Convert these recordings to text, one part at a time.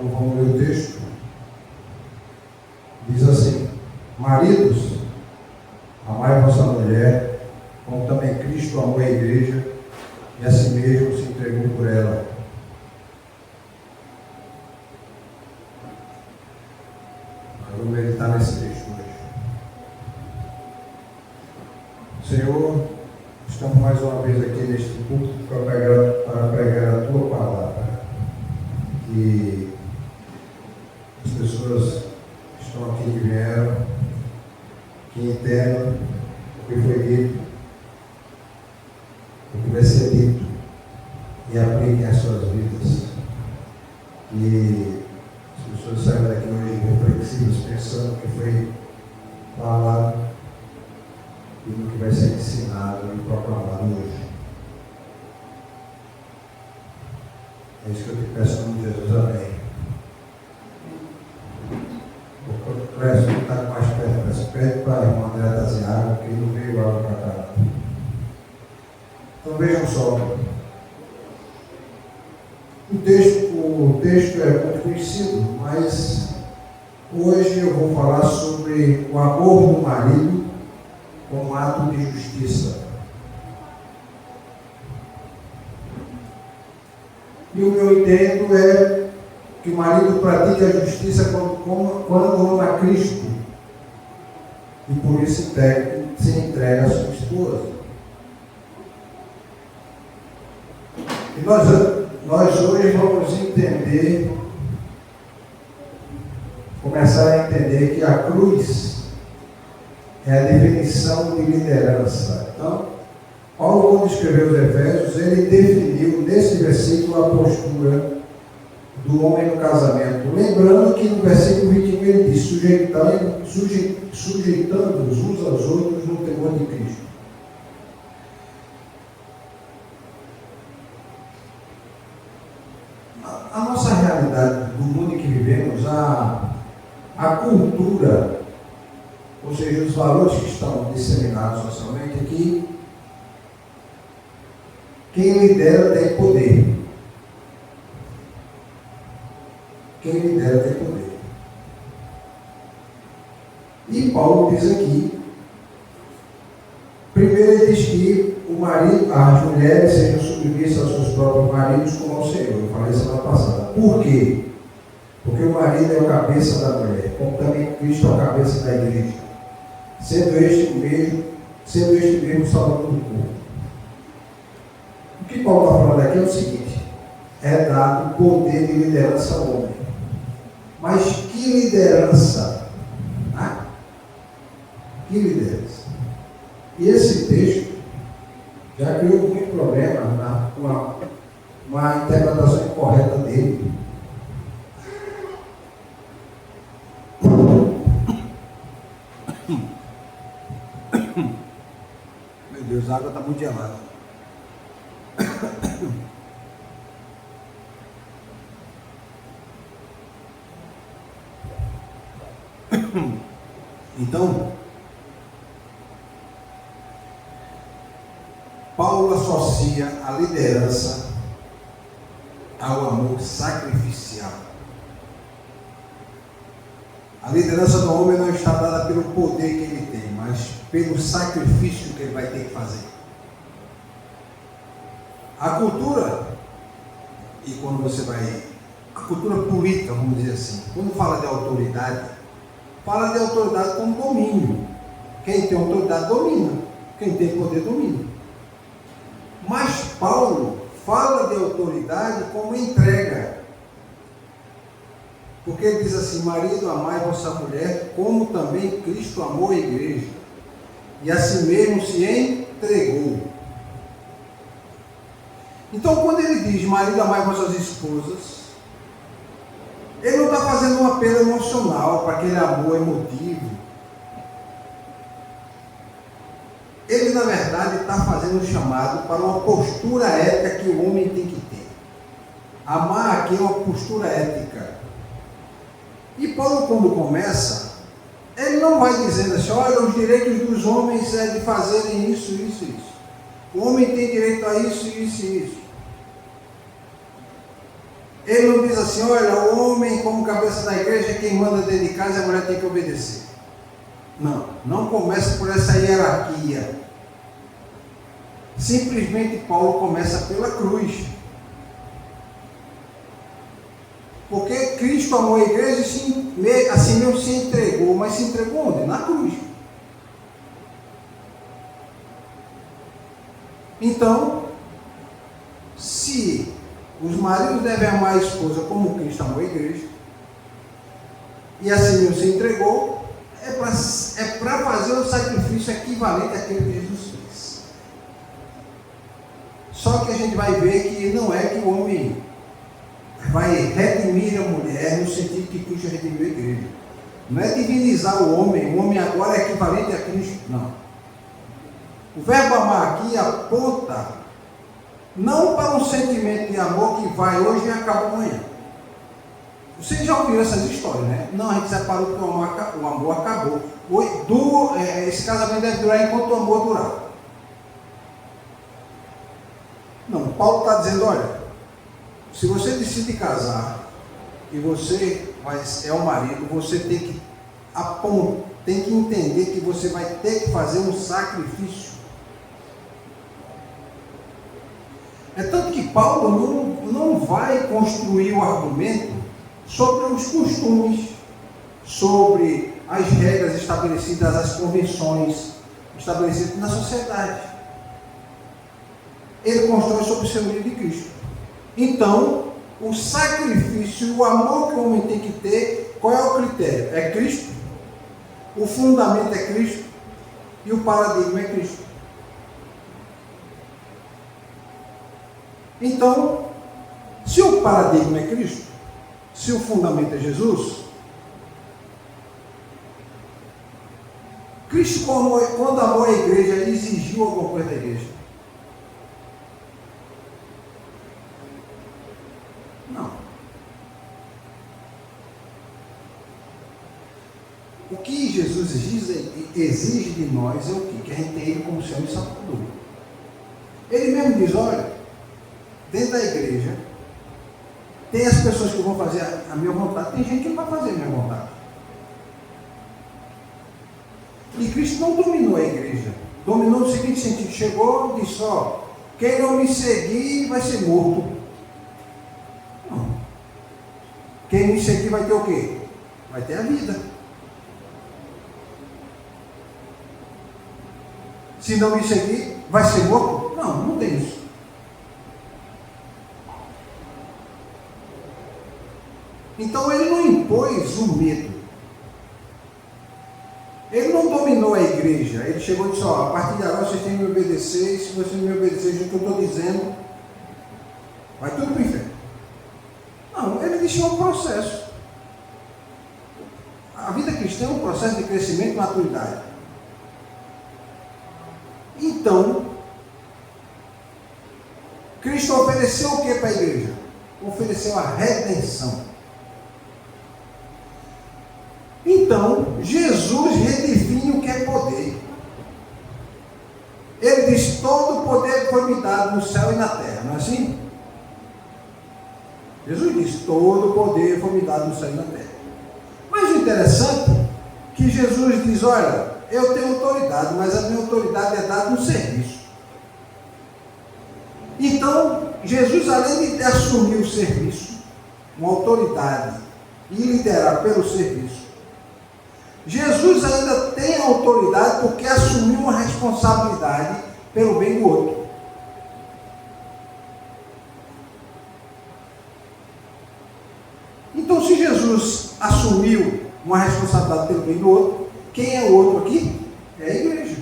Então vamos ler o texto. Diz assim: maridos, amai vossa mulher, como também Cristo amou a igreja e a si mesmo se entregou por ela. Nós vamos meditar nesse texto hoje. Senhor, estamos mais uma vez aqui neste culto para pregar a Tua palavra. Que as pessoas que estão aqui, que vieram, que entendam o que foi dito, o que vai ser dito, e apliquem as suas vidas. Que as pessoas saiam daqui hoje reflexivas, pensando no que foi falado e no que vai ser ensinado e proclamado hoje. É isso que eu te peço em nome de Jesus, amém. O resto que está mais perto, pede para a irmã André trazer água, porque não veio água para cá. Então vejam só. O texto é muito conhecido, mas hoje eu vou falar sobre o amor do marido como ato de justiça. E o que eu entendo é que o marido pratica a justiça quando ama Cristo e por isso se entrega à sua esposa. E nós hoje vamos começar a entender que a cruz é a definição de liderança. Então, Paulo, quando escreveu os Efésios, ele definiu nesse versículo a postura do homem no casamento. Lembrando que no versículo 21 ele diz: sujeitando-os uns aos outros no temor de Cristo. A nossa realidade do mundo em que vivemos, a cultura, ou seja, os valores que estão disseminados socialmente, é que quem lidera tem poder. Quem lidera tem poder. E Paulo diz aqui, primeiro ele diz que as mulheres sejam submissas aos seus próprios maridos como ao Senhor. Eu falei semana passada. Por quê? Porque o marido é o cabeça da mulher, como também Cristo é o cabeça da igreja, sendo este mesmo salvador do corpo. O que Paulo está falando aqui é o seguinte: é dado poder de liderança ao homem. Mas que liderança? Que liderança? E esse texto já criou muito problema com uma interpretação incorreta dele. Meu Deus, a água está muito gelada. Então, Paulo associa a liderança ao amor sacrificial. A liderança do homem não está dada pelo poder que ele tem, mas pelo sacrifício que ele vai ter que fazer. A cultura, e quando você vai, a cultura política, vamos dizer assim, quando fala de autoridade como domínio. Quem tem autoridade domina, quem tem poder domina. Mas Paulo fala de autoridade como entrega. Porque ele diz assim: marido, amai vossa mulher, como também Cristo amou a igreja, e a si mesmo se entregou. Então, quando ele diz marido, amai vossas esposas, ele não está fazendo um apelo emocional para aquele amor emotivo. Ele, na verdade, está fazendo um chamado para uma postura ética que o homem tem que ter. Amar aqui é uma postura ética. E Paulo, quando começa, ele não vai dizendo assim: olha, os direitos dos homens é de fazerem isso, isso, isso. O homem tem direito a isso, isso e isso. Ele não diz assim, olha, o homem como cabeça da igreja é quem manda dentro de casa e a mulher tem que obedecer. Não, não começa por essa hierarquia. Simplesmente Paulo começa pela cruz. Porque Cristo amou a igreja e assim mesmo se entregou, mas se entregou onde? Na cruz. Então, se os maridos devem amar a esposa como Cristo amou a igreja, e assim mesmo se entregou, é para fazer um sacrifício equivalente àquele que Jesus fez. Só que a gente vai ver que não é que o homem vai redimir a mulher no sentido que Cristo redimiu a igreja. Não é divinizar o homem agora é equivalente a Cristo, não. O verbo amar aqui aponta não para um sentimento de amor que vai hoje e acaba amanhã. Vocês já ouviram essas histórias, né? Não, a gente separou porque o amor acabou. Esse casamento deve durar enquanto o amor durar. Não, Paulo está dizendo, olha, se você decide casar e você é o marido, você tem que entender que você vai ter que fazer um sacrifício. É tanto que Paulo não vai construir o argumento sobre os costumes, sobre as regras estabelecidas, as convenções estabelecidas na sociedade. Ele constrói sobre o senhorio de Cristo. Então, o sacrifício, o amor que o homem tem que ter, qual é o critério? É Cristo, o fundamento é Cristo e o paradigma é Cristo. Então, se o paradigma é Cristo, se o fundamento é Jesus, Cristo, quando amou a igreja, ele exigiu alguma coisa da igreja? Não. O que Jesus exige de nós é o quê? Que a gente tenha Ele como Senhor e Salvador. Ele mesmo diz, olha, dentro da igreja, tem as pessoas que vão fazer a minha vontade, tem gente que não vai fazer a minha vontade. E Cristo não dominou a igreja. Dominou no seguinte sentido, chegou e disse, ó, quem não me seguir vai ser morto. Não. Quem me seguir vai ter o quê? Vai ter a vida. Se não me seguir, vai ser morto? Não, não tem isso. Então ele não impôs o medo. Ele não dominou a igreja. Ele chegou e disse, ó, a partir de agora vocês têm que me obedecer, e se vocês não me obedecerem o que eu estou dizendo, vai tudo para o inferno. Não, ele deixou um processo. A vida cristã é um processo de crescimento e maturidade. Então, Cristo ofereceu o que para a igreja? Ofereceu a redenção. Então, Jesus redefine o que é poder. Ele diz, todo o poder foi me dado no céu e na terra, não é assim? Jesus diz, todo o poder foi me dado no céu e na terra. Mas o interessante é que Jesus diz, olha, eu tenho autoridade, mas a minha autoridade é dada no serviço. Então, Jesus, além de assumir o serviço, uma autoridade, e liderar pelo serviço, Jesus ainda tem autoridade porque assumiu uma responsabilidade pelo bem do outro. Então, se Jesus assumiu uma responsabilidade pelo bem do outro, quem é o outro aqui? É a igreja.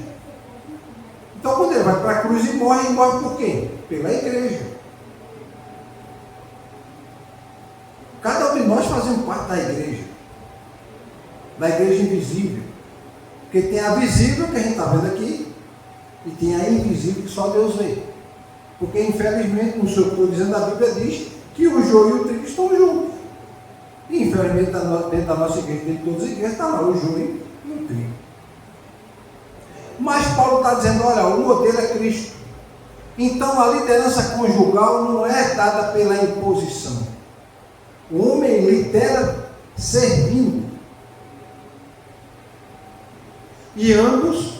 Então, quando ele vai para a cruz e morre por quem? Pela igreja. Cada um de nós fazemos parte da igreja invisível. Porque tem a visível que a gente está vendo aqui, e tem a invisível que só Deus vê. Porque, infelizmente, no seu que estou dizendo, a Bíblia diz que o joio e o trigo estão juntos. E, infelizmente, dentro da nossa igreja, dentro de todas as igrejas, está lá o joio e o trigo. Mas Paulo está dizendo, olha, o modelo é Cristo. Então, a liderança conjugal não é dada pela imposição. O homem lidera servindo. E ambos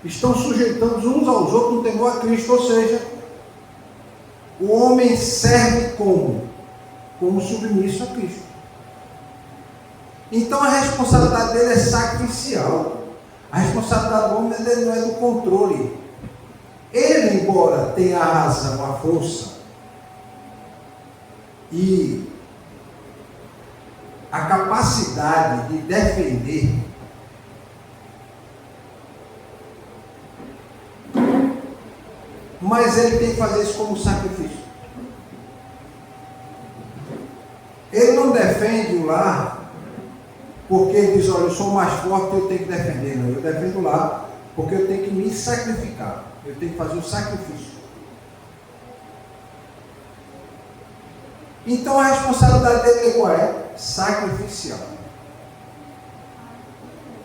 estão sujeitando uns aos outros no temor a Cristo, ou seja, o homem serve como? Como submisso a Cristo. Então a responsabilidade dele é sacrificial. A responsabilidade do homem dele não é do controle. Ele, embora tenha a razão, a força e a capacidade de defender, mas ele tem que fazer isso como sacrifício. Ele não defende o lar porque ele diz, olha, eu sou mais forte, eu tenho que defender. Não, eu defendo o lar porque eu tenho que me sacrificar. Eu tenho que fazer o sacrifício. Então a responsabilidade dele qual é? Sacrificial.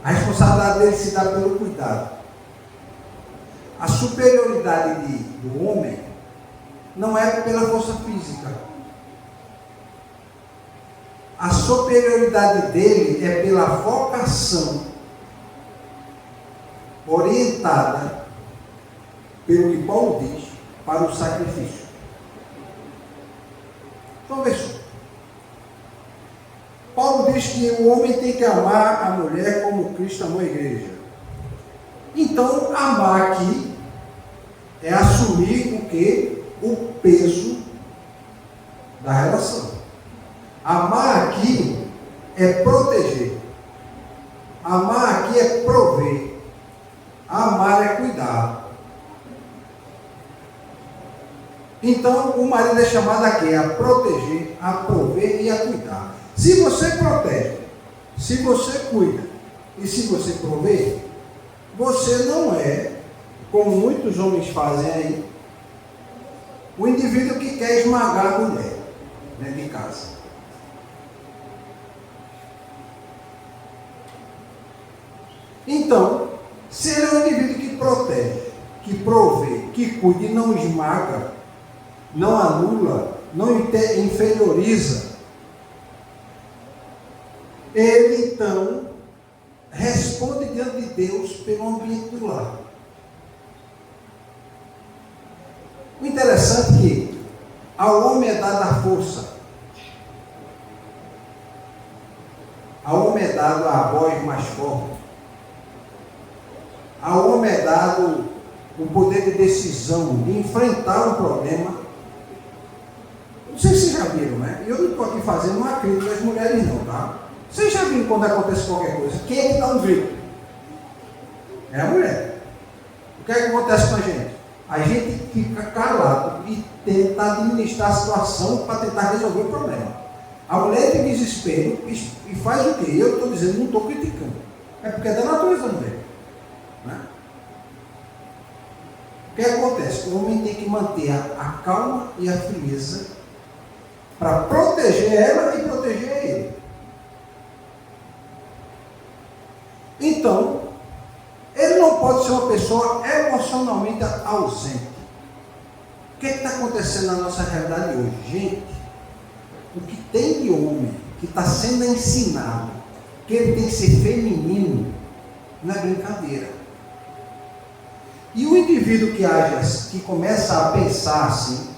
A responsabilidade dele se dá pelo cuidado. A superioridade do homem não é pela força física. A superioridade dele é pela vocação orientada, pelo que Paulo diz, para o sacrifício. Então veja. Paulo diz que o homem tem que amar a mulher como Cristo amou a igreja. Então, amar aqui é assumir o que? O peso da relação. Amar aqui é proteger. Amar aqui é prover. Amar é cuidar. Então, o marido é chamado aqui a proteger, a prover e a cuidar. Se você protege, se você cuida e se você prover, você não é, como muitos homens fazem aí, o indivíduo que quer esmagar a mulher dentro de casa. Então, se ele é um indivíduo que protege, que provê, que cuida e não esmaga, não anula, não inferioriza, ele então responde diante de Deus pelo ambiente do lar. O interessante é que ao homem é dada a força, ao homem é dado a voz mais forte, ao homem é dado o poder de decisão, de enfrentar um problema. Não sei se vocês já viram, né? Eu não estou aqui fazendo uma crítica às mulheres não, tá? Vocês já viram quando acontece qualquer coisa? Quem é que dá um grito? É a mulher. O que é que acontece com a gente? A gente fica calado e tenta administrar a situação para tentar resolver o problema. A mulher tem desespero e faz o quê? Eu estou dizendo, não estou criticando. É porque é da natureza da mulher. Né? O que acontece? O homem tem que manter a calma e a frieza para proteger ela e proteger ele. Então, ele não pode ser uma pessoa emocionalmente ausente. O que está acontecendo na nossa realidade hoje? Gente, o que tem de homem que está sendo ensinado que ele tem que ser feminino, não é brincadeira. E o indivíduo que age assim, que começa a pensar assim,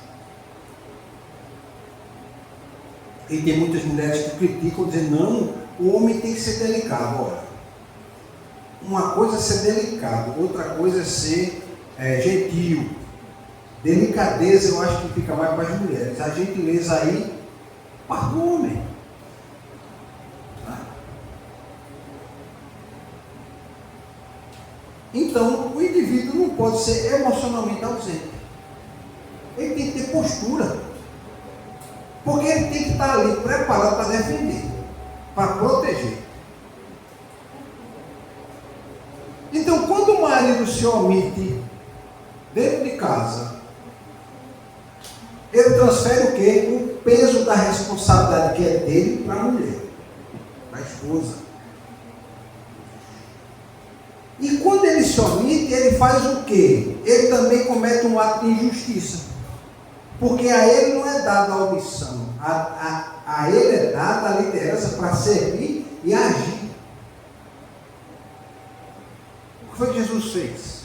e tem muitas mulheres que criticam, dizendo, não, o homem tem que ser delicado. Ora, uma coisa é ser delicado, outra coisa é ser gentil. Delicadeza eu acho que fica mais para as mulheres. A gentileza aí, para o homem. Tá? Então, o indivíduo não pode ser emocionalmente ausente. Ele tem que ter postura. Porque ele tem que estar ali preparado para defender, para proteger. Então, quando o marido se omite dentro de casa, ele transfere o quê? O peso da responsabilidade que é dele para a mulher, para a esposa. E quando ele se omite, ele faz o quê? Ele também comete um ato de injustiça. Porque a ele não é dada a omissão, a ele é dada a liderança para servir e agir. O que foi que Jesus fez?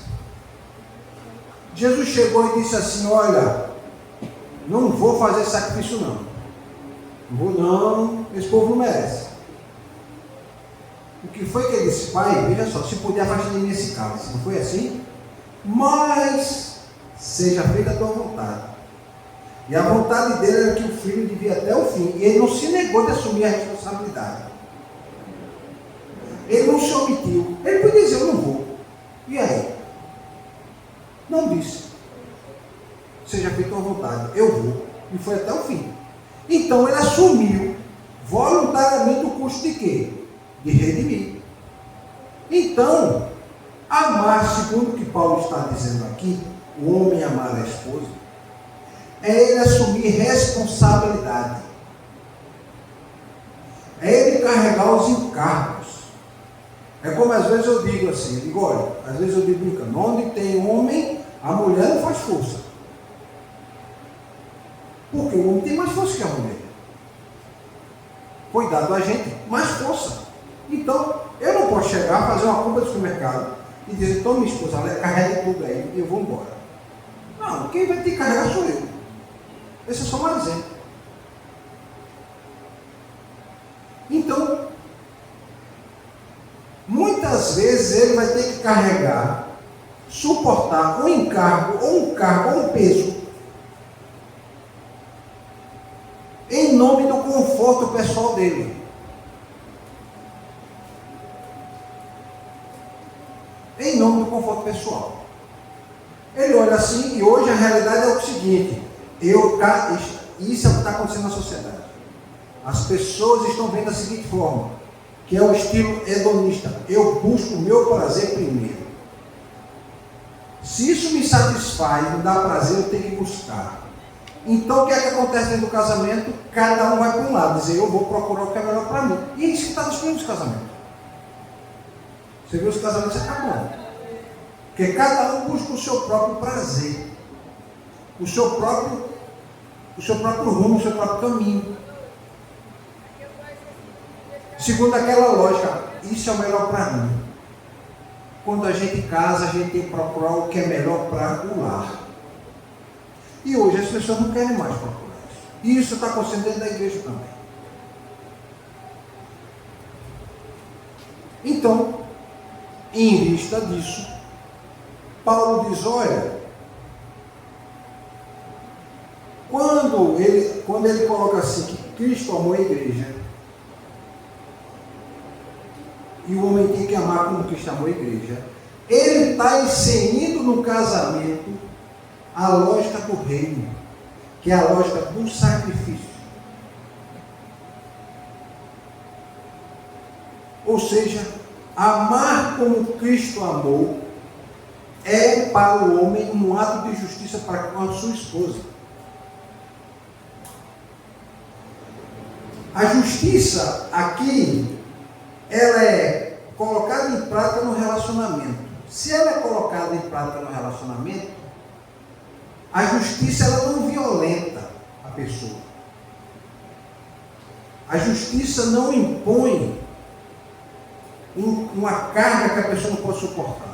Jesus chegou e disse assim: olha, não vou fazer sacrifício não. Não vou não, esse povo não merece. O que foi que ele disse? Pai, veja só, se puder afasta de mim esse cálice. Não foi assim? Mas seja feita a tua vontade. E a vontade dele era que o filho devia até o fim. E ele não se negou de assumir a responsabilidade. Ele não se omitiu. Ele podia dizer: eu não vou. E aí? Não disse. Seja feita a tua vontade. Eu vou. E foi até o fim. Então ele assumiu voluntariamente o custo de quê? De redimir. Então, amar, segundo o que Paulo está dizendo aqui, o homem amar a esposa, é ele assumir responsabilidade. É ele carregar os encargos. É como às vezes eu digo assim, olha, às vezes eu digo brincando, onde tem homem, a mulher não faz força. Porque o homem tem mais força que a mulher. Foi dado a gente mais força. Então, eu não posso chegar, fazer uma compra de supermercado e dizer: toma minha esposa, carrega tudo aí e eu vou embora. Não, quem vai ter que carregar sou eu. Esse é só um exemplo. Então, muitas vezes ele vai ter que carregar, suportar um encargo, ou um cargo, ou um peso, em nome do conforto pessoal dele. Em nome do conforto pessoal. Ele olha assim, e hoje a realidade é o seguinte: isso é o que está acontecendo na sociedade. As pessoas estão vendo da seguinte forma, que é o estilo hedonista: eu busco o meu prazer primeiro. Se isso me satisfaz, me dá prazer, eu tenho que buscar. Então o que é que acontece dentro do casamento? Cada um vai para um lado, dizer: eu vou procurar o que é melhor para mim. E é isso que está destruindo os casamentos. Você vê os casamentos acabando. Porque cada um busca o seu próprio prazer, o seu próprio rumo, o seu próprio caminho. Segundo aquela lógica, isso é o melhor para mim. Quando a gente casa, a gente tem que procurar o que é melhor para o lar. E hoje as pessoas não querem mais procurar isso. E isso está acontecendo dentro da igreja também. Então, em vista disso, Paulo diz: olha, quando ele coloca assim que Cristo amou a igreja, e o homem tem que amar como Cristo amou a igreja, ele está inserindo no casamento a lógica do reino, que é a lógica do sacrifício. Ou seja, amar como Cristo amou é para o homem um ato de justiça para com a sua esposa. A justiça aqui, ela é colocada em prática no relacionamento. Se ela é colocada em prática no relacionamento, a justiça ela não violenta a pessoa. A justiça não impõe uma carga que a pessoa não pode suportar.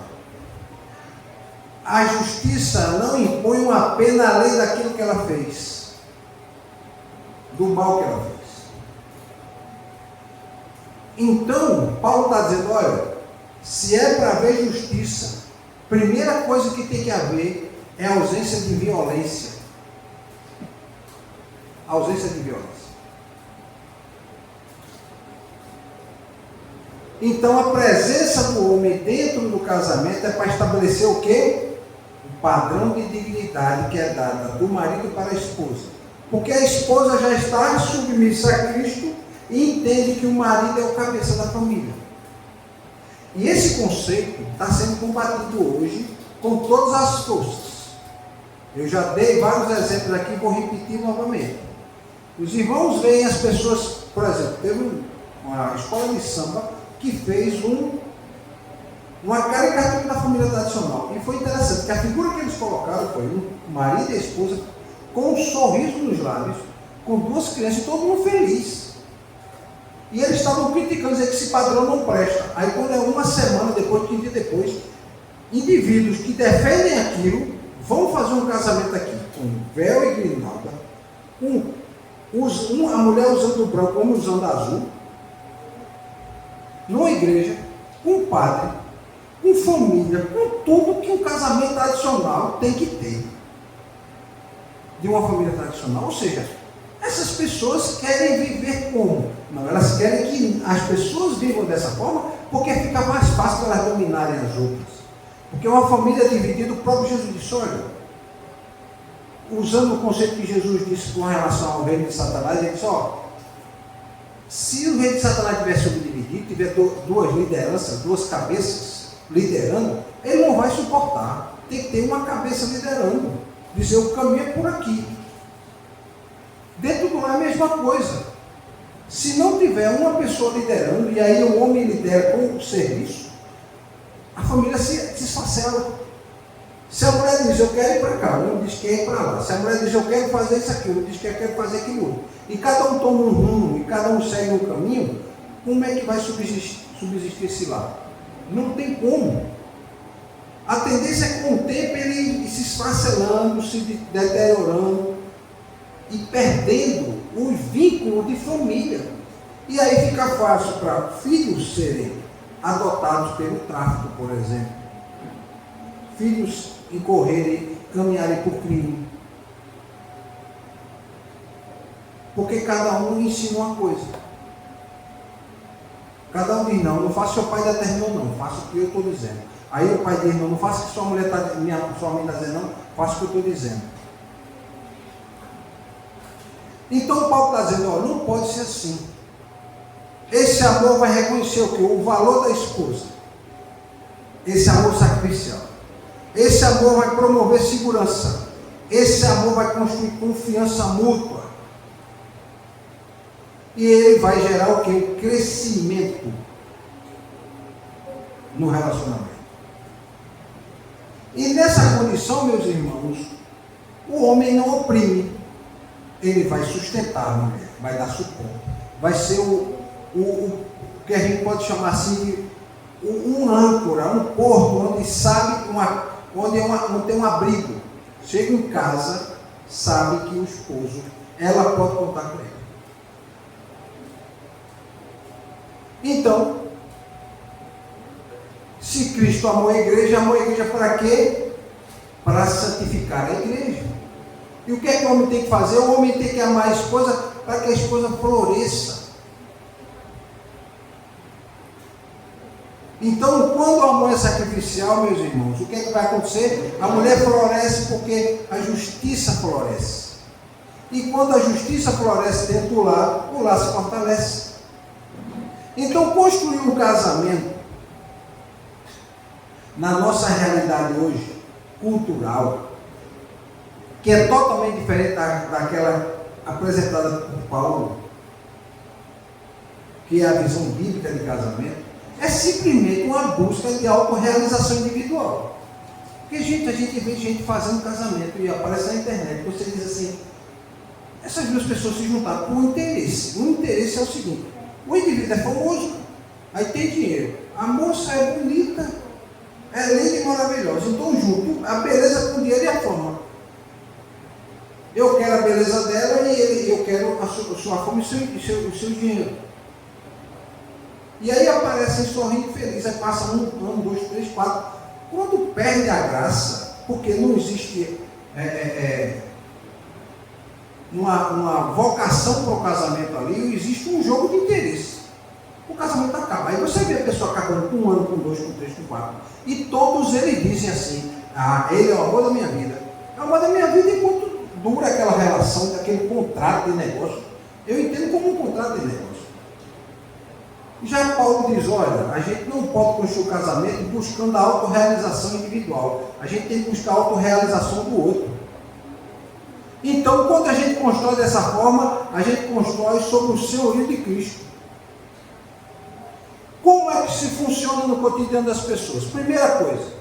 A justiça não impõe uma pena além daquilo que ela fez, do mal que ela fez. Então, Paulo está dizendo: olha, se é para haver justiça, primeira coisa que tem que haver é a ausência de violência. A ausência de violência. Então a presença do homem dentro do casamento é para estabelecer o quê? O padrão de dignidade que é dada do marido para a esposa. Porque a esposa já está submissa a Cristo e entende que o marido é o cabeça da família. E esse conceito está sendo combatido hoje com todas as forças. Eu já dei vários exemplos aqui e vou repetir novamente. Os irmãos veem as pessoas, por exemplo, teve uma escola de samba que fez uma caricatura da família tradicional. E foi interessante, porque a figura que eles colocaram foi um marido e a esposa com um sorriso nos lábios, com duas crianças e todo mundo feliz. estavam criticando, dizendo que esse padrão não presta. Aí quando é uma semana depois, 15 dias depois, indivíduos que defendem aquilo vão fazer um casamento aqui com véu e grinalda, com a mulher usando o branco, o homem usando azul, numa igreja, com padre, com família, com tudo que um casamento tradicional tem que ter. De uma família tradicional. Ou seja, essas pessoas querem viver como? Não, elas querem que as pessoas vivam dessa forma porque fica mais fácil para elas dominarem as outras. Porque uma família dividida, o próprio Jesus disse, olha, usando o conceito que Jesus disse com relação ao reino de Satanás, ele disse, ó, se o reino de Satanás tivesse subdividido, tiver duas lideranças, duas cabeças liderando, ele não vai suportar. Tem que ter uma cabeça liderando. Dizer, o caminho é por aqui. Dentro do lar é a mesma coisa. Se não tiver uma pessoa liderando, e aí o homem lidera com o serviço, a família se esfacela. Se a mulher diz, eu quero ir para cá, o homem diz que quer ir para lá. Se a mulher diz, eu quero fazer isso aqui, o homem diz que quer fazer aquilo outro. E cada um toma um rumo, e cada um segue um caminho, como é que vai subsistir esse lar? Não tem como. A tendência é que com o tempo ele se esfacelando, se deteriorando e perdendo o vínculo de família. E aí fica fácil para filhos serem adotados pelo tráfico, por exemplo. Filhos incorrerem, caminharem por crime. Porque cada um ensina uma coisa. Cada um diz, não faça o que seu pai determinou, não, faça o que eu estou dizendo. Aí o pai diz, não faça o que sua mãe está dizendo, não, faça o que eu estou dizendo. Então o Paulo está dizendo, ó, não pode ser assim. Esse amor vai reconhecer o quê? O valor da esposa. Esse amor sacrificial. Esse amor vai promover segurança. Esse amor vai construir confiança mútua. E ele vai gerar o quê? O crescimento no relacionamento. E nessa condição, meus irmãos, o homem não oprime. Ele vai sustentar a mulher, vai dar suporte. Vai ser o que a gente pode chamar assim de um âncora, um porto, onde sabe, onde tem um abrigo. Chega em casa, sabe que o esposo, ela pode contar com ele. Então, se Cristo amou a igreja para quê? Para santificar a igreja. E o que é que o homem tem que fazer? O homem tem que amar a esposa para que a esposa floresça. Então, quando o amor é sacrificial, meus irmãos, o que é que vai acontecer? A mulher floresce porque a justiça floresce. E quando a justiça floresce dentro do lar, o lar se fortalece. Então, construir um casamento, na nossa realidade hoje, cultural, que é totalmente diferente daquela apresentada por Paulo, que é a visão bíblica de casamento, é simplesmente uma busca de autorrealização individual. Porque, a gente vê gente fazendo casamento e aparece na internet, você diz assim, essas duas pessoas se juntaram por um interesse. O interesse é o seguinte, o indivíduo é famoso, aí tem dinheiro, a moça é bonita, é linda e maravilhosa, então junto a beleza com o dinheiro e a fama. Eu quero a beleza dela e eu quero a sua fama e o seu dinheiro. E aí aparecem sorrindo felizes, aí passa um, 2, 3, 4. Quando perde a graça, porque não existe uma vocação para o casamento ali, existe um jogo de interesse. O casamento acaba. Aí você vê a pessoa acabando com 1 ano, com 2, com 3, com 4. E todos eles dizem assim, ele é o amor da minha vida. É o amor da minha vida enquanto dura aquela relação, aquele contrato de negócio. Eu entendo como um contrato de negócio. Já Paulo diz, olha, a gente não pode construir o casamento buscando a autorrealização individual. A gente tem que buscar a autorrealização do outro. Então, quando a gente constrói dessa forma, a gente constrói sobre o senhorio de Cristo. Como é que se funciona no cotidiano das pessoas? Primeira coisa,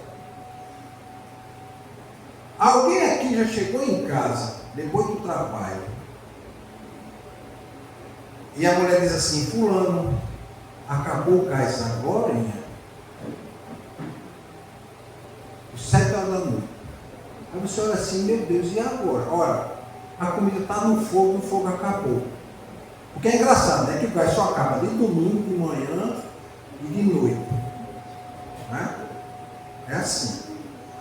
alguém aqui já chegou em casa, depois do trabalho, e a mulher diz assim, fulano, acabou o gás agora, 7 horas da noite. Aí você olha assim, meu Deus, e agora? Ora, a comida está no fogo acabou. Porque é engraçado, né? Que o gás só acaba de domingo, de manhã e de noite. Né? É assim.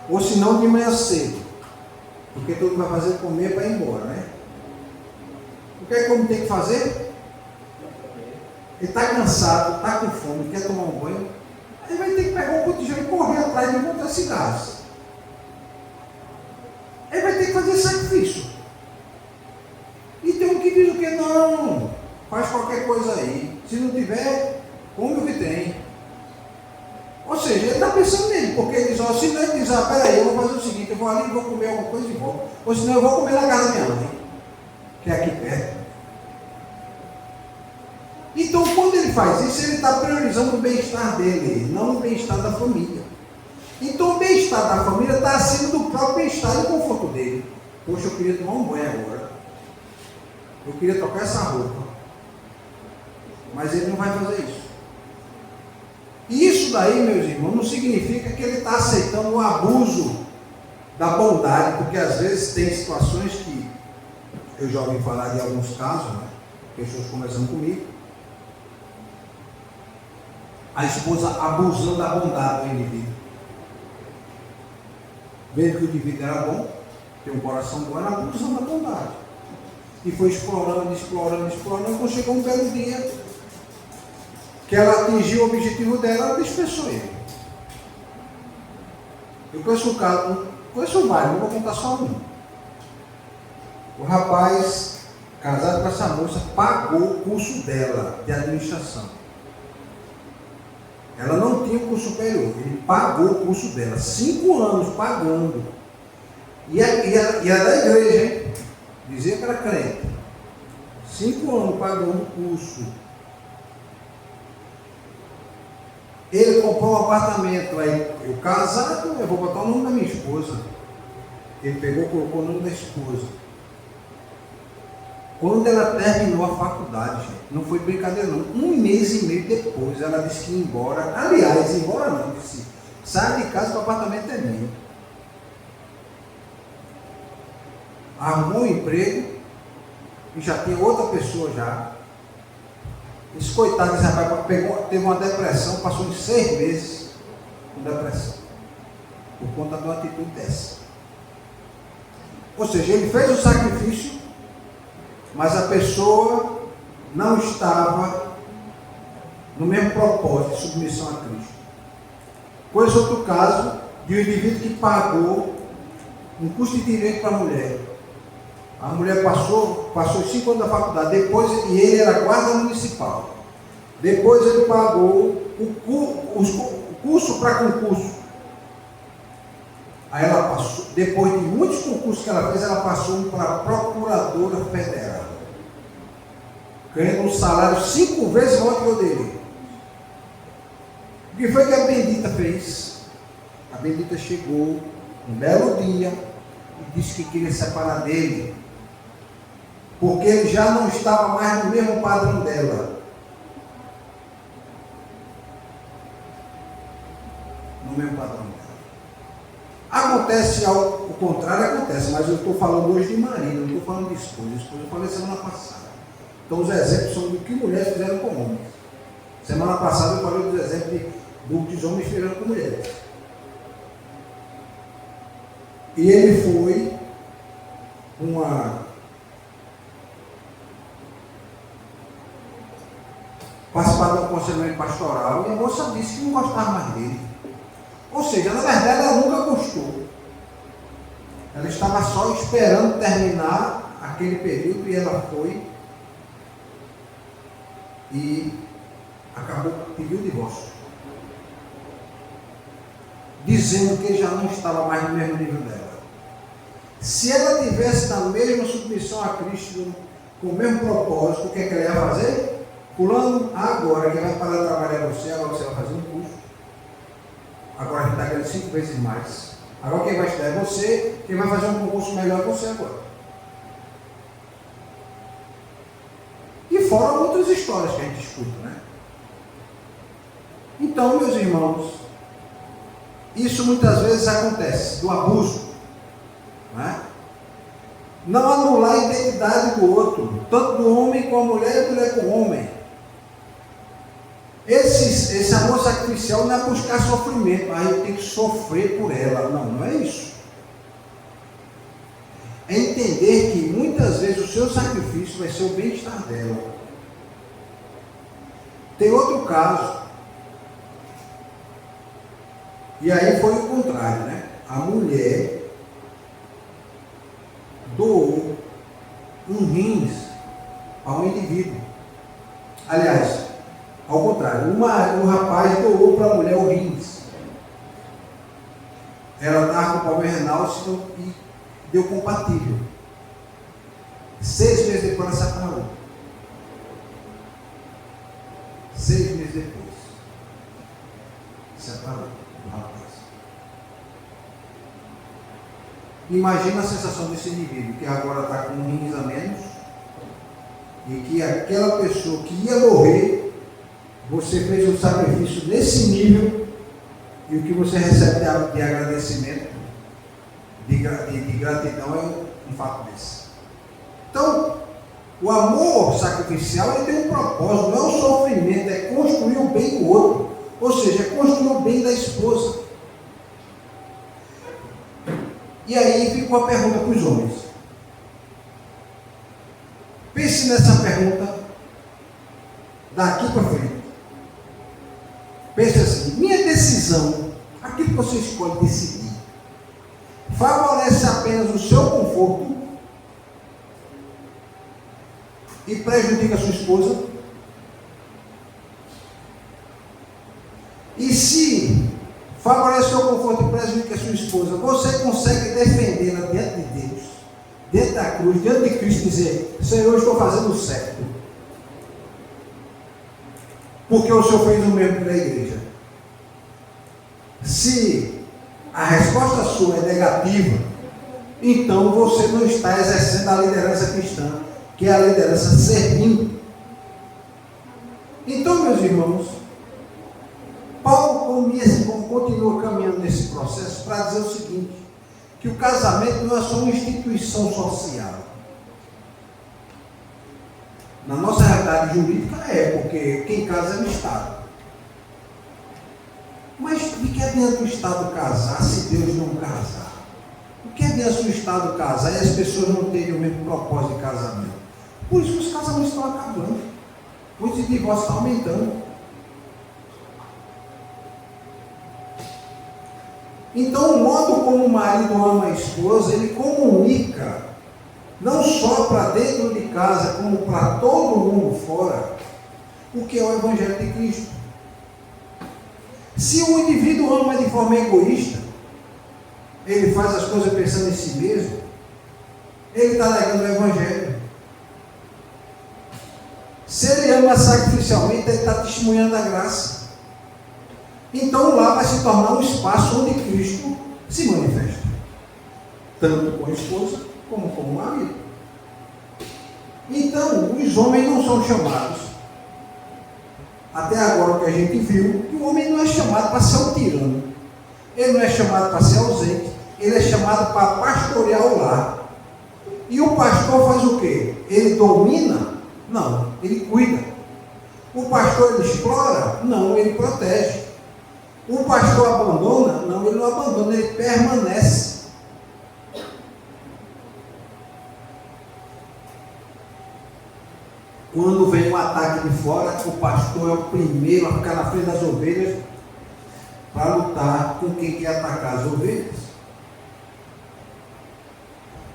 Ou se não, de manhã cedo. Porque todo mundo vai fazer comer para ir embora, né? O que é que o homem tem que fazer? Ele está cansado, está com fome, quer tomar um banho. Aí vai ter que pegar um botijão e correr atrás de encontrar esse gás. Ele vai ter que fazer sacrifício. E tem um que diz o que? Não, faz qualquer coisa aí. Se não tiver, come o que tem. Ou seja, ele está pensando nele, porque ele diz, ó, se não ele diz, peraí, eu vou fazer o seguinte, eu vou ali, vou comer alguma coisa e volto. Ou senão eu vou comer na casa da minha mãe, que é aqui perto. Então, quando ele faz isso, ele está priorizando o bem-estar dele, não o bem-estar da família. Então, o bem-estar da família está acima do próprio bem-estar e conforto dele. Poxa, eu queria tomar um banho agora. Eu queria trocar essa roupa. Mas ele não vai fazer isso. E isso daí, meus irmãos, não significa que ele está aceitando o abuso da bondade, porque às vezes tem situações que eu já ouvi falar de alguns casos, né? Pessoas conversando comigo. A esposa abusando da bondade do indivíduo. Vendo que o indivíduo era bom, tem um coração bom, ela abusando da bondade. E foi explorando, quando chegou um belo dia que ela atingiu o objetivo dela, ela dispensou ele. Eu conheço um caso, conheço vários, não vou contar só um. O rapaz, casado com essa moça, pagou o curso dela de administração. Ela não tinha o curso superior, ele pagou o curso dela, 5 anos pagando. E era da igreja, hein? Dizia que era crente. 5 anos pagando o curso. Ele comprou um apartamento, aí eu casado, eu vou botar o nome da minha esposa. Ele pegou e colocou o nome da esposa. Quando ela terminou a faculdade, gente, não foi brincadeira não, 1 mês e meio depois, ela disse que ia embora. Aliás, embora não, disse, sai de casa que o apartamento é meu. Arrumou um emprego e já tinha outra pessoa já. Esse coitado desse rapaz teve uma depressão, passou em 6 meses com depressão, por conta de uma atitude dessa. Ou seja, ele fez o sacrifício, mas a pessoa não estava no mesmo propósito de submissão a Cristo. Conheço outro caso de um indivíduo que pagou um curso de direito para a mulher. A mulher passou 5 anos da faculdade, e ele era guarda municipal. Depois ele pagou o curso para concurso. Aí ela passou, depois de muitos concursos que ela fez, ela passou para procuradora federal, ganhando um salário 5 vezes maior que o dele. O que foi que a bendita fez? A bendita chegou um belo dia e disse que queria separar dele, porque ele já não estava mais no mesmo padrão dela. No mesmo padrão dela. Acontece ao contrário, acontece, mas eu estou falando hoje de marido, não estou falando de esposa. Esposa eu falei semana passada. Então os exemplos são do que mulheres fizeram com homens. Semana passada eu falei dos exemplos do que os homens fizeram com mulheres. E ele foi participar do aconselhamento pastoral e a moça disse que não gostava mais dele. Ou seja, na verdade ela nunca gostou. Ela estava só esperando terminar aquele período e ela foi e acabou pedindo o divórcio, dizendo que ele já não estava mais no mesmo nível dela. Se ela tivesse na mesma submissão a Cristo, com o mesmo propósito, o que ela ia fazer? Fulano, agora quem vai parar de trabalhar você, agora você vai fazer um curso. Agora a gente está ganhando 5 vezes mais. Agora quem vai estudar é você, quem vai fazer um concurso melhor é você agora. E fora outras histórias que a gente escuta, né? Então, meus irmãos, isso muitas vezes acontece, do abuso, não é? Não anular a identidade do outro, tanto do homem com a mulher com o homem. Esse amor sacrificial não é buscar sofrimento, aí eu tenho que sofrer por ela. Não, não é isso. É entender que muitas vezes o seu sacrifício vai ser o bem-estar dela. Tem outro caso, e aí foi o contrário, né? A mulher doou um rins a um indivíduo. Aliás, ao contrário, o rapaz doou para a mulher o rins. Ela estava com o problema renal e deu compatível. 6 meses depois ela separou. 6 meses depois. Separou do rapaz. Imagina a sensação desse indivíduo que agora está com um rins a menos e que aquela pessoa que ia morrer, você fez um sacrifício nesse nível e o que você recebe de agradecimento, de gratidão é um fato desse. Então, o amor sacrificial ele tem um propósito, não é um sofrimento, é construir o bem do outro, ou seja, é construir o bem da esposa. E aí ficou a pergunta para os homens. Pense nessa pergunta daqui para frente. Pense assim, minha decisão, aquilo que você escolhe decidir, favorece apenas o seu conforto e prejudica a sua esposa? E se favorece o seu conforto e prejudica a sua esposa, você consegue defendê-la diante de Deus, diante da cruz, diante de Cristo, dizer, Senhor, eu estou fazendo o certo, porque o Senhor fez o mesmo pela igreja? Se a resposta sua é negativa, então você não está exercendo a liderança cristã, que é a liderança servindo. Então, meus irmãos, Paulo continua caminhando nesse processo para dizer o seguinte, que o casamento não é só uma instituição social. Na nossa realidade jurídica porque quem casa é o Estado. Mas de que adianta o Estado casar se Deus não casar? O que adianta o Estado casar e as pessoas não terem o mesmo propósito de casamento? Por isso que os casamentos estão acabando. Muitos divórcios estão aumentando. Então, o modo como o marido ama a esposa, ele comunica, não só para dentro de casa, como para todo mundo fora, o que é o Evangelho de Cristo. Se o indivíduo ama de forma egoísta, ele faz as coisas pensando em si mesmo, ele está negando o Evangelho. Se ele ama sacrificialmente, ele está testemunhando a graça. Então lá vai se tornar um espaço onde Cristo se manifesta, tanto com a esposa como com o marido. Então, os homens não são chamados, até agora o que a gente viu, que o homem não é chamado para ser um tirano, ele não é chamado para ser ausente, ele é chamado para pastorear o lar. E o pastor faz o quê? Ele domina? Não, ele cuida. O pastor ele explora? Não, ele protege. O pastor abandona? Não, ele não abandona, ele permanece. Quando vem um ataque de fora, o pastor é o primeiro a ficar na frente das ovelhas para lutar com quem quer atacar as ovelhas.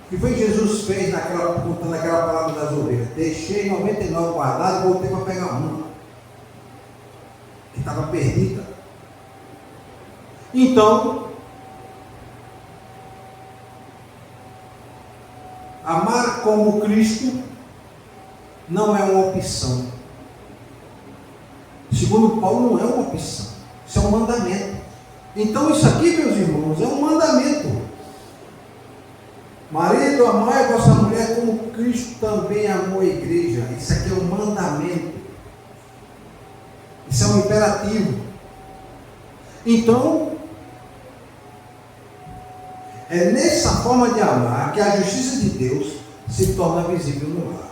O que foi que Jesus fez contando aquela palavra das ovelhas? Deixei 99 guardadas e voltei para pegar uma que estava perdida. Então, amar como Cristo não é uma opção. Segundo Paulo, não é uma opção. Isso é um mandamento. Então, isso aqui, meus irmãos, é um mandamento. Marido, amai a vossa mulher como Cristo também amou a igreja. Isso aqui é um mandamento. Isso é um imperativo. Então, é nessa forma de amar que a justiça de Deus se torna visível no lar.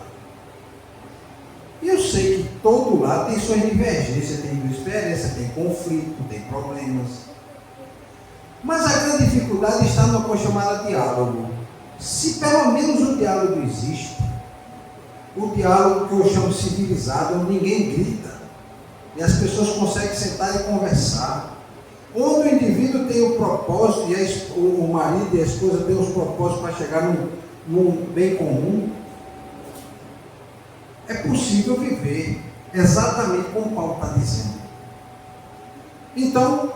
E eu sei que todo lar tem suas divergências, tem diferença, tem conflito, tem problemas. Mas a grande dificuldade está no que eu chamar diálogo. Se pelo menos o diálogo existe, o diálogo que eu chamo civilizado, onde ninguém grita, e as pessoas conseguem sentar e conversar, onde o indivíduo tem o propósito, e o marido e a esposa têm os propósitos para chegar num bem comum, é possível viver exatamente como Paulo está dizendo. Então,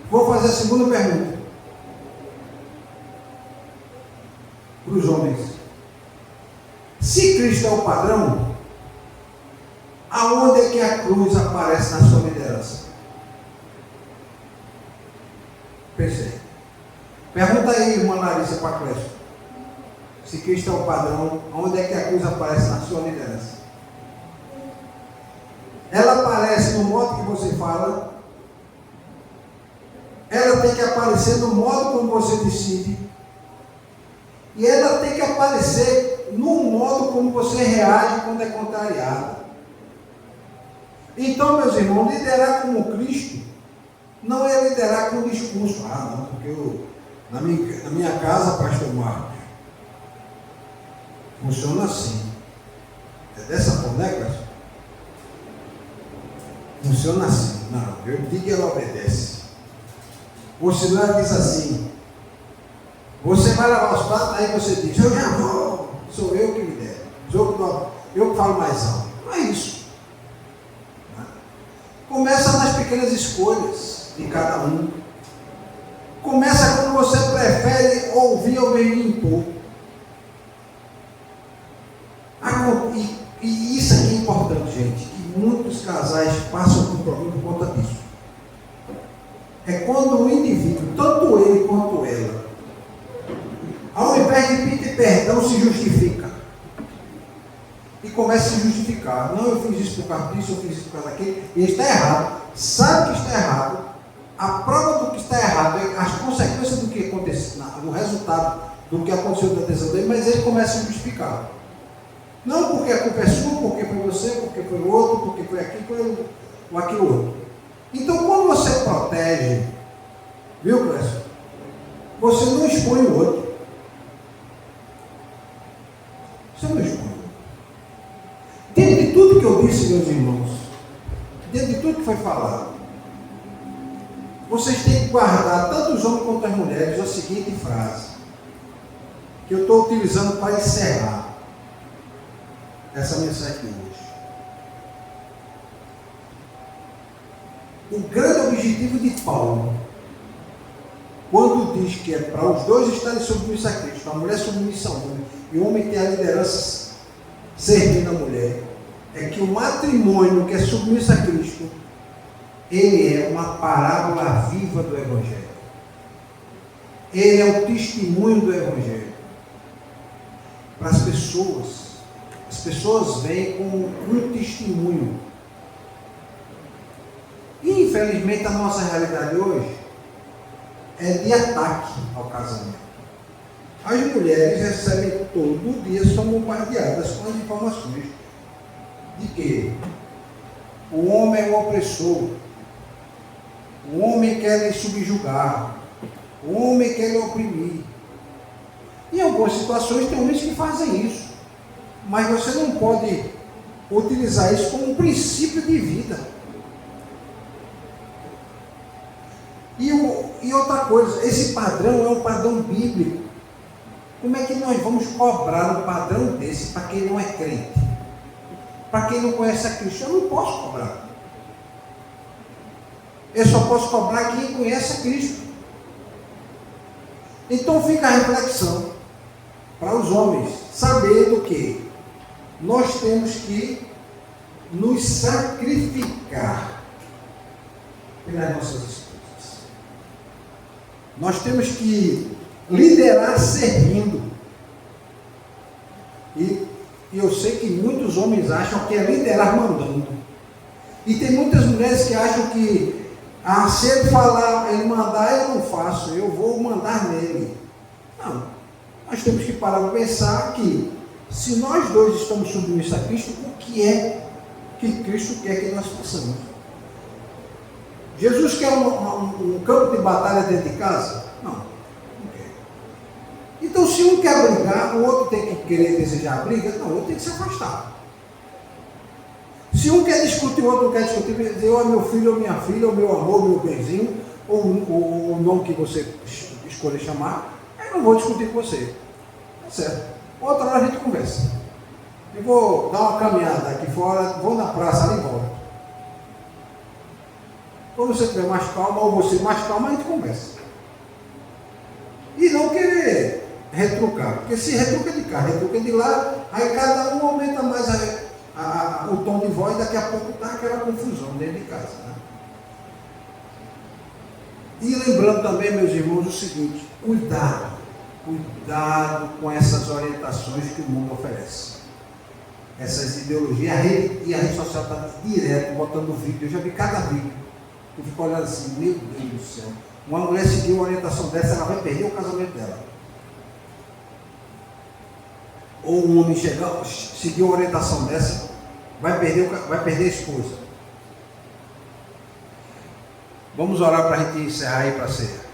vou fazer a segunda pergunta para os homens. Se Cristo é o padrão, aonde é que a cruz aparece na sua liderança? Pensei. Pergunta aí, irmã Larissa Paclécio. Se Cristo é o padrão, aonde é que a cruz aparece na sua liderança? Ela aparece no modo que você fala. Ela tem que aparecer no modo como você decide. E ela tem que aparecer no modo como você reage quando é contrariada. Então, meus irmãos, liderar como Cristo não é liderar com discurso. Ah, não, porque na minha casa, pastor Marcos, funciona assim. É dessa forma, né, Cláudio? Funciona assim. Não, eu digo e ela obedece. Ou senão ela diz assim: você vai lavar os pratos, aí você diz: eu já vou, sou eu que lidero, eu que falo mais alto. Não é isso. Começa nas pequenas escolhas de cada um. Começa quando você prefere ouvir ou mesmo impor. E isso aqui é importante, gente, que muitos casais passam por problema por conta disso. É quando o indivíduo, tanto ele quanto ela, ao invés de pedir perdão, se justifica. E começa a se justificar. Não, eu fiz isso por causa disso, eu fiz isso por causa daquilo. E está errado. Sabe que está errado. A prova do que está errado é as consequências do que aconteceu, do resultado do que aconteceu da decisão dele, mas ele começa a se justificar. Não porque a culpa é sua, porque foi você, porque foi o outro, porque foi aquilo, foi aquilo outro. Então, quando você protege, viu, Clécio? Você não expõe o outro. Você não expõe. Dentro de tudo que eu disse, meus irmãos, dentro de tudo que foi falado, vocês têm que guardar, tanto os homens quanto as mulheres, a seguinte frase, que eu estou utilizando para encerrar essa mensagem de hoje. O grande objetivo de Paulo, quando diz que é para os dois estarem submissos a Cristo, a mulher submissa ao homem, e o homem tem a liderança servindo a mulher, é que o matrimônio que é submisso a Cristo, ele é uma parábola viva do Evangelho. Ele é o testemunho do Evangelho. Para as pessoas veem como um testemunho. E infelizmente a nossa realidade hoje é de ataque ao casamento. As mulheres recebem todo dia, são bombardeadas com as informações de que o homem é o opressor, o homem quer lhe subjugar, o homem quer lhe oprimir. Em algumas situações tem homens que fazem isso, mas você não pode utilizar isso como um princípio de vida. E outra coisa, esse padrão é um padrão bíblico. Como é que nós vamos cobrar um padrão desse para quem não é crente? Para quem não conhece a Cristo? Eu não posso cobrar. Eu só posso cobrar quem conhece a Cristo. Então fica a reflexão para os homens, sabendo que nós temos que nos sacrificar pelas nossas esposas. Nós temos que liderar servindo. E eu sei que muitos homens acham que é liderar mandando. E tem muitas mulheres que acham que, se ele falar, ele mandar, eu não faço, eu vou mandar nele. Não. Nós temos que parar para pensar que, se nós dois estamos submissos a Cristo, o que é que Cristo quer que nós façamos? Jesus quer um campo de batalha dentro de casa? Não, não quer. Então, se um quer brigar, o outro tem que querer desejar a briga? Não, o outro tem que se afastar. Se um quer discutir, o outro não quer discutir, dizer, ou é meu filho ou minha filha, ou meu amor, meu benzinho, ou o nome que você escolher chamar, eu não vou discutir com você. Tá certo. Outra hora a gente conversa. Eu vou dar uma caminhada aqui fora, vou na praça ali e volto. Quando você estiver mais calma, ou você mais calma, a gente conversa. E não querer retrucar, porque se retruca de cá, retruca de lá, aí cada um aumenta mais o tom de voz, daqui a pouco está aquela confusão dentro de casa. Né? E lembrando também, meus irmãos, o seguinte: cuidado com essas orientações que o mundo oferece. Essas ideologias, e a rede social está direto botando vídeo, eu já vi cada vídeo. Eu fico olhando assim, meu Deus do céu, uma mulher seguir uma orientação dessa, ela vai perder o casamento dela. Ou um homem seguir uma orientação dessa, vai perder a esposa. Vamos orar para a gente encerrar aí para a ceia.